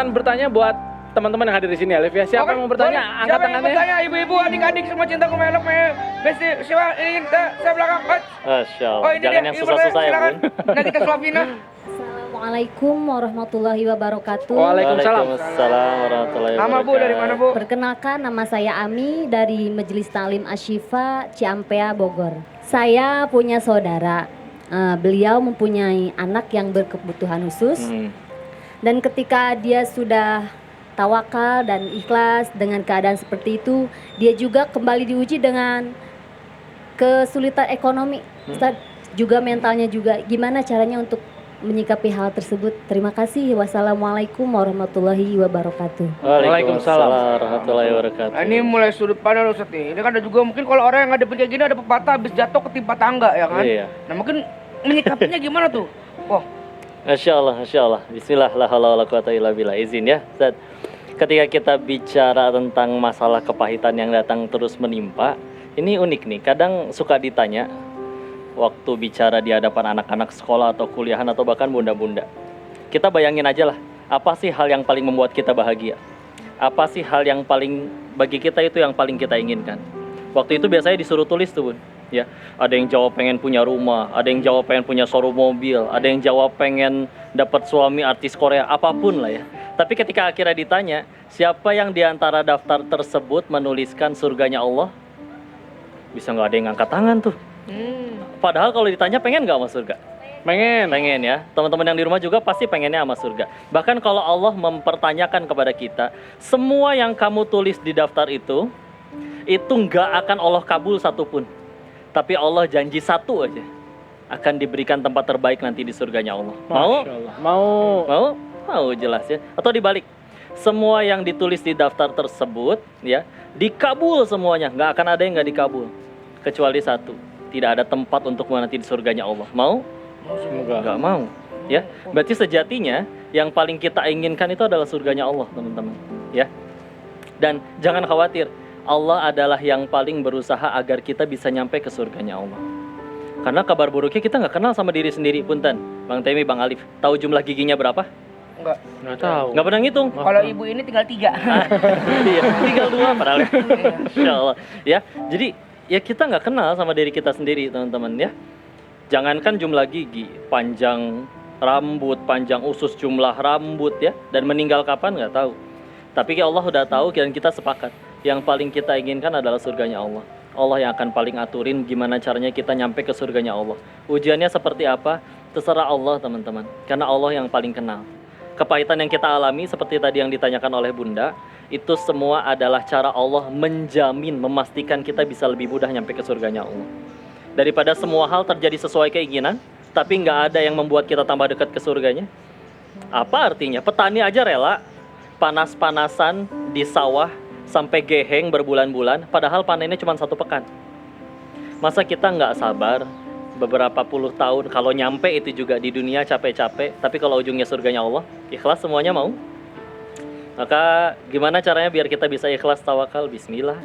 kesempatan bertanya buat teman-teman yang hadir di sini, Alif ya. Siapa yang mau bertanya? Angkat Siapa yang tangannya. bertanya? Ibu-ibu, adik-adik semua cinta melok besti. Siapa ini saya belakang. Masya Allah. Oh, ini Jangan dia. yang susah-susah ya, Silakan. Bun. Nagita Slavina. Assalamualaikum warahmatullahi wabarakatuh. Waalaikumsalam. Waalaikumsalam warahmatullahi wabarakatuh. Nama Bu dari mana Bu? Perkenalkan, nama saya Ami dari Majelis Talim Asyifa Ciampea Bogor. Saya punya saudara. Beliau mempunyai anak yang berkebutuhan khusus. Dan ketika dia sudah tawakal dan ikhlas dengan keadaan seperti itu, dia juga kembali diuji dengan kesulitan ekonomi. Ustaz, juga mentalnya juga. Gimana caranya untuk menyikapi hal tersebut? Terima kasih. Wassalamualaikum warahmatullahi wabarakatuh. Waalaikumsalam warahmatullahi wabarakatuh. Nah, ini mulai sudut pandang Ustaz nih. Ini kan ada juga mungkin kalau orang yang ngadepin kayak gini ada pepatah habis jatuh ketimpa tangga ya kan? Iya. Nah, mungkin menyikapinya gimana tuh? Wah, Masya Allah. Bismillah, la haula wala quwata illa billah. Izin ya, Ustaz. Ketika kita bicara tentang masalah kepahitan yang datang terus menimpa, ini unik nih. Kadang suka ditanya waktu bicara di hadapan anak-anak sekolah atau kuliahan atau bahkan bunda-bunda. Kita bayangin aja lah, apa sih hal yang paling membuat kita bahagia? Apa sih hal yang paling bagi kita itu yang paling kita inginkan? Waktu itu biasanya disuruh tulis tuh, Bun. Ya, ada yang jawab pengen punya rumah, ada yang jawab pengen punya showroom mobil, ada yang jawab pengen dapat suami artis Korea, apapun lah ya. Tapi ketika akhirnya ditanya, siapa yang diantara daftar tersebut menuliskan surganya Allah? Bisa nggak ada yang ngangkat tangan tuh. Padahal kalau ditanya pengen nggak sama surga? Pengen ya. Teman-teman yang di rumah juga pasti pengennya sama surga. Bahkan kalau Allah mempertanyakan kepada kita, semua yang kamu tulis di daftar itu nggak akan Allah kabul satupun. Tapi Allah janji satu aja, akan diberikan tempat terbaik nanti di surganya Allah. Mau jelas ya. Atau dibalik, semua yang ditulis di daftar tersebut ya dikabul semuanya, nggak akan ada yang nggak dikabul kecuali satu, tidak ada tempat untuk nanti di surganya Allah. Mau? Nggak mau ya. Berarti sejatinya yang paling kita inginkan itu adalah surganya Allah, teman-teman ya. Dan jangan khawatir, Allah adalah yang paling berusaha agar kita bisa nyampe ke surganya Allah. Karena kabar buruknya kita nggak kenal sama diri sendiri, punten. Bang Temi, Bang Alif, tahu jumlah giginya berapa? Nggak tahu. Nggak pernah ngitung. kalau ibu ini tinggal 3. Iya, tinggal 2 padahal. Insya Allah. Ya, jadi ya kita nggak kenal sama diri kita sendiri, teman-teman ya. Jangankan jumlah gigi, panjang rambut, panjang usus, jumlah rambut ya, dan meninggal kapan nggak tahu. Tapi Allah udah tahu dan kita sepakat. Yang paling kita inginkan adalah surganya Allah. Allah yang akan paling aturin gimana caranya kita nyampe ke surganya Allah. Ujiannya seperti apa? Terserah Allah, teman-teman. Karena Allah yang paling kenal. Kepahitan yang kita alami seperti tadi yang ditanyakan oleh Bunda, itu semua adalah cara Allah menjamin, memastikan kita bisa lebih mudah nyampe ke surganya Allah. Daripada semua hal terjadi sesuai keinginan, tapi nggak ada yang membuat kita tambah dekat ke surganya. Apa artinya? Petani aja rela panas-panasan di sawah sampai geheng berbulan-bulan, padahal panennya cuma 1 pekan. Masa kita nggak sabar beberapa puluh tahun, kalau nyampe itu juga di dunia capek-capek, tapi kalau ujungnya surganya Allah, ikhlas semuanya mau? Maka gimana caranya biar kita bisa ikhlas tawakal? Bismillah.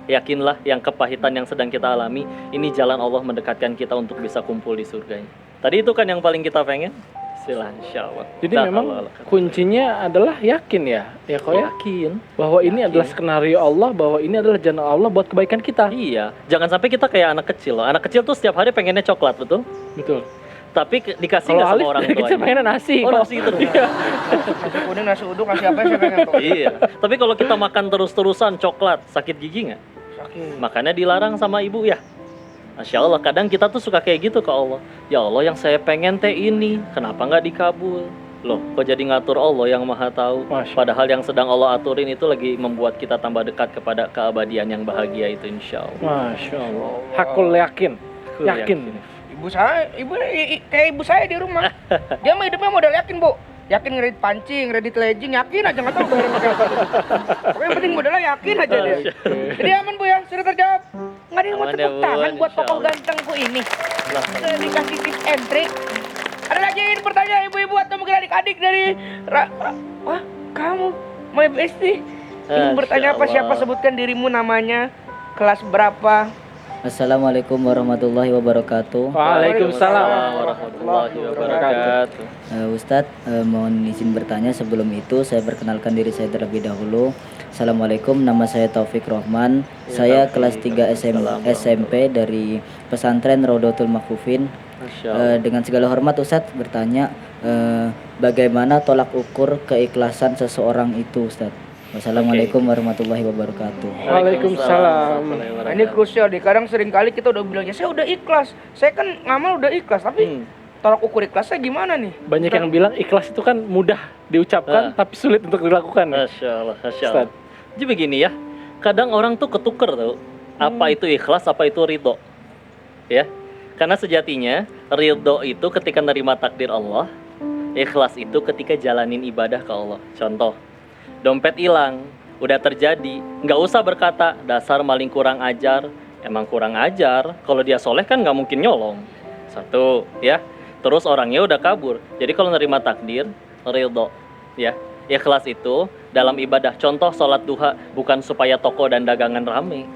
Yakinlah yang kepahitan yang sedang kita alami, ini jalan Allah mendekatkan kita untuk bisa kumpul di surganya. Tadi itu kan yang paling kita pengen. Bismillah, insya Allah. Jadi memang kuncinya adalah yakin ya. Ya kau yakin bahwa ini adalah skenario Allah, bahwa ini adalah jalan Allah buat kebaikan kita. Iya, jangan sampai kita kayak anak kecil loh. Anak kecil tuh setiap hari pengennya coklat, betul? Betul. Tapi dikasih Kalau nggak Alif sama orang dari kecil tuanya? pengennya nasi. Oh, nasi terus. Nasi kuning, nasi uduk, nasi apa saya pengen tuh. Iya. Tapi kalau kita makan terus-terusan coklat, sakit gigi nggak? Sakit. Makanya dilarang sama ibu ya. Masya Allah, kadang kita tuh suka kayak gitu ke Allah. Ya Allah, yang saya pengen teh ini, kenapa nggak dikabul? Loh, kok jadi ngatur Allah yang maha tahu? Padahal yang sedang Allah aturin itu lagi membuat kita tambah dekat kepada keabadian yang bahagia itu, insya Allah. Masya Allah. Hakul yakin. Yakin. Kayak ibu saya di rumah. Dia mah hidupnya modal yakin, Bu. Yakin ngerit pancing, ready legging, yakin aja nggak tahu bayar pakai apa. Pokoknya yang penting modalnya yakin aja dia. Jadi aman Bu ya, sudah terjawab. Nggak ada yang mau Aman ya, tepuk tangan Bu, buat insya tokoh Allah. gantengku ini. Dikasih tips and trick. Ada lagi yang ingin bertanya ibu-ibu atau mungkin adik-adik dari wah kamu my bestie ingin bertanya apa, siapa, sebutkan dirimu, namanya, kelas berapa, Assalamualaikum warahmatullahi wabarakatuh. Waalaikumsalam. warahmatullahi wabarakatuh. Ustadz, mohon izin bertanya sebelum itu saya perkenalkan diri saya terlebih dahulu. Assalamualaikum, nama saya Taufik Rohman. Saya kelas 3 SMP dari pesantren Rodotul Makfufin. Masya Allah. Dengan segala hormat Ustadz bertanya, bagaimana tolak ukur keikhlasan seseorang itu Ustadz? Wassalamualaikum warahmatullahi wabarakatuh. Waalaikumsalam. Nah, ini krusial deh. Kadang sering kali kita udah bilang ya saya udah ikhlas. Saya kan ngamal udah ikhlas, tapi tolak ukur ikhlasnya gimana nih? Banyak yang bilang ikhlas itu kan mudah diucapkan tapi sulit untuk dilakukan. Masya Allah, Masya Ustaz. Allah. Jadi begini ya, kadang orang tuh ketuker tuh, apa itu ikhlas, apa itu ridho. Ya, karena sejatinya ridho itu ketika nerima takdir Allah, ikhlas itu ketika jalanin ibadah ke Allah. Contoh, dompet hilang, udah terjadi, nggak usah berkata dasar maling kurang ajar. Emang kurang ajar, kalau dia soleh kan nggak mungkin nyolong. Satu, ya. Terus orangnya udah kabur. Jadi kalau nerima takdir, ridho, ya. Ikhlas itu dalam ibadah. Contoh sholat duha bukan supaya toko dan dagangan rame,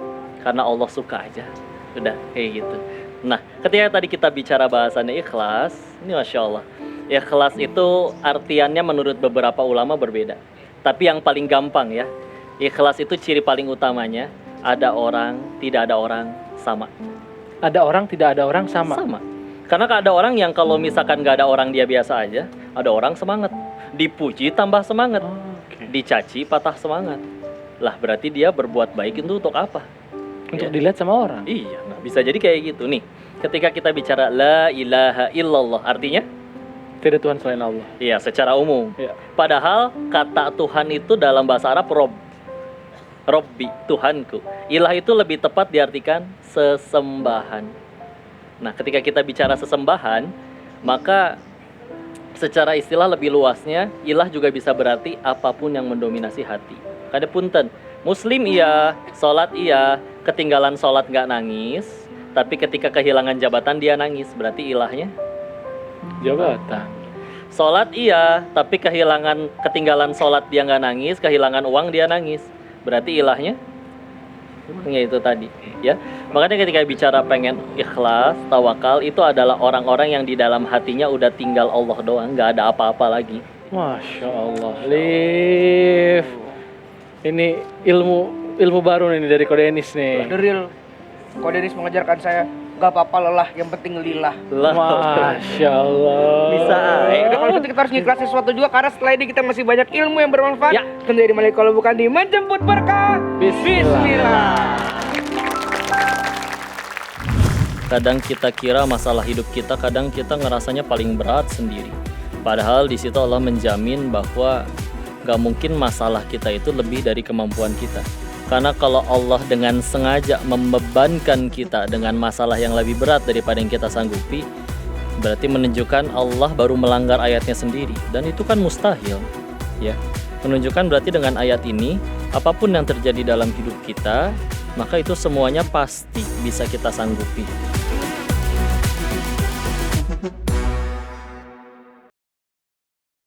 karena Allah suka aja. Udah kayak gitu. Nah, ketika tadi kita bicara bahasannya ikhlas, ini Masya Allah. Ikhlas itu artiannya menurut beberapa ulama berbeda. Tapi yang paling gampang ya, ikhlas itu ciri paling utamanya, ada orang, tidak ada orang, sama. Ada orang, tidak ada orang, sama. Sama. Karena ada orang yang kalau misalkan nggak ada orang dia biasa aja, ada orang semangat. Dipuji tambah semangat, Oke. dicaci patah semangat. Lah berarti dia berbuat baik itu untuk apa? Untuk Ya. dilihat sama orang. Iya, nah bisa jadi kayak gitu nih. Ketika kita bicara la ilaha illallah, artinya Tidak Tuhan selain Allah. iya secara umum. Iya. Padahal kata Tuhan itu dalam bahasa Arab Rob, Robbi, Tuhanku. Ilah itu lebih tepat diartikan sesembahan. Nah, ketika kita bicara sesembahan, maka secara istilah lebih luasnya, ilah juga bisa berarti apapun yang mendominasi hati. Kada punten, Muslim iya, sholat iya, ketinggalan sholat nggak nangis, tapi ketika kehilangan jabatan dia nangis, berarti ilahnya. Jabatan. Sholat iya, tapi ketinggalan sholat dia nggak nangis, kehilangan uang dia nangis, berarti ilahnya uangnya itu tadi, ya. Makanya ketika bicara pengen ikhlas, tawakal, itu adalah orang-orang yang di dalam hatinya udah tinggal Allah doang, nggak ada apa-apa lagi. Masya Allah. Liv. Ini ilmu baru nih dari Kodenis nih. The real Kodenis mengajarkan saya gak apa-apa lelah, yang penting lillah. Masya Allah. Bisa. Udah kalau gitu kita harus ngikhlas sesuatu juga, karena setelah ini kita masih banyak ilmu yang bermanfaat. Ya. Dan dari mana kalau bukan di menjemput berkah. Bismillah. Kadang kita kira masalah hidup kita, kadang kita ngerasanya paling berat sendiri. Padahal di situ Allah menjamin bahwa gak mungkin masalah kita itu lebih dari kemampuan kita. Karena kalau Allah dengan sengaja membebankan kita dengan masalah yang lebih berat daripada yang kita sanggupi, berarti menunjukkan Allah baru melanggar ayatnya sendiri. Dan itu kan mustahil, ya. Menunjukkan berarti dengan ayat ini, apapun yang terjadi dalam hidup kita, maka itu semuanya pasti bisa kita sanggupi.